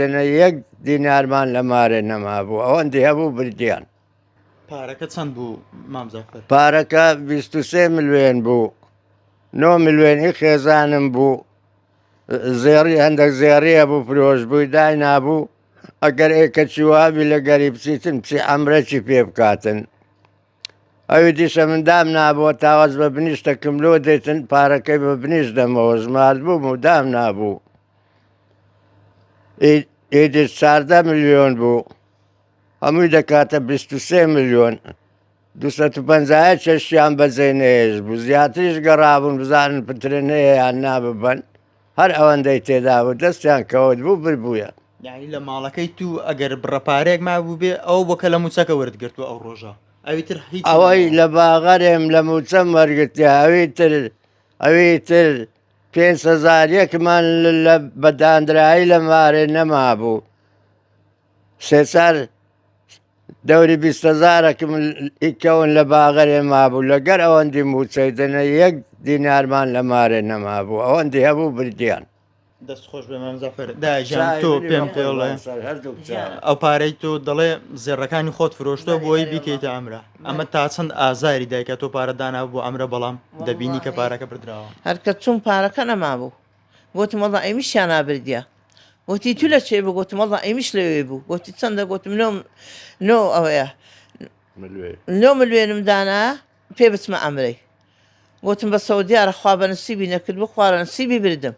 دنە یەک دینارمان لە مارێ نەمابوو ئەوەندی هەبوو بردیان پارەکە چەند بوو مامزەفەر؟ پارەکە 23 ملیۆن بوو 9 ملیۆنی خێزانم بوو زێڕی هەندێک زێڕیە بوو فرۆشبووی دای نابوو ئەگەر ئێکەچی وابی لە گەری بچیتن پچی ئەمرەکی پێ بکاتن ئەوی دیشە مندام نابووە تاواز بە بنیشتە کملۆ دێتن پارەکەی بە بنیش دەمەوە ژمارد بوو مودام نابوو ئیدی 14 ملیۆن بوو هەمووی دەکاتە 23 ملیۆن 250 چەشیان بەجێ نێژ بوو زیاتریش گەڕابوون بزانن پترن هەیە یان ناببەن هەر ئەوەندەی تێدا بوو دەستیان کەوت بوو ببووە یعنی لە ماڵەکەی تو ئەگەر بڕەپارێک مابوو بێ ئەو بۆکە لە موچەکە وەرگرتووە ئەو ڕۆژە ئەویتر هیچ ئەوەی لە باغەرێم لە موچە وەرگرتیا ئەوی تر 500 یەکمان لە بەدانرایی لە مارێ نەمابوو سێچار دەوری 20,000ەکم ئیکەون لە باغەرێ مابوو لەگەر ئەوەندی موچەی دەنە یەک دینارمان لە مارێ نەمابوو ئەوەندی هەبوو بردیان دەست خۆش بێ مامزەفەر داژیان تۆ پێم پێڵێ ئەو پارەی تۆ دەڵێ زێڕەکانی خۆت فرۆشتۆ بۆی بیکەیتە ئەمرە ئەمە تا چەند ئازاری دایکە تۆ پارەدانا بۆ ئەمرە بەڵام دەبینی کە پارەکە بردراوە هەرکە چوون پارەکە نەمابوو گوتم وەڵا ئەمیشیان نابردیە گوتی تو لە چێ بوو گوتم وەڵا ئەمیش لەوێ بوو گوتی چەندە گوتم نۆ ئەوەیە 9 ملیۆنم دانا پێ بچمە ئەمرەی گوتم بە سەودیارە خوا بە نسیبی نەکرد بوو خوارە نسیبی بردم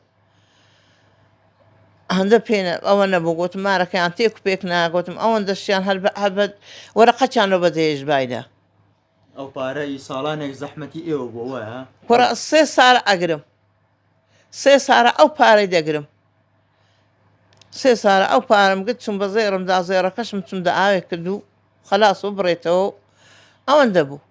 هەندە پێێنە ئەوە نەبوو گوتم مارەکەیان تێک و پێک ناگوتم ئەوەندەشیان هەربەت وەرەقەچیانەوە بە دێژ بایدا ئەو پارەی ساڵانێک زەحمەتی ئێوە بۆوە کوڕە 3 سارە ئەگرم 3 سارە ئەو پارەی دەگرم 3 سارە ئەو پارەم گرت چوم بە زێڕمدا زێڕەکەشم چوم دە ئاوێک کرد و خەلاص و بڕێتەوە ئەوەندە بوو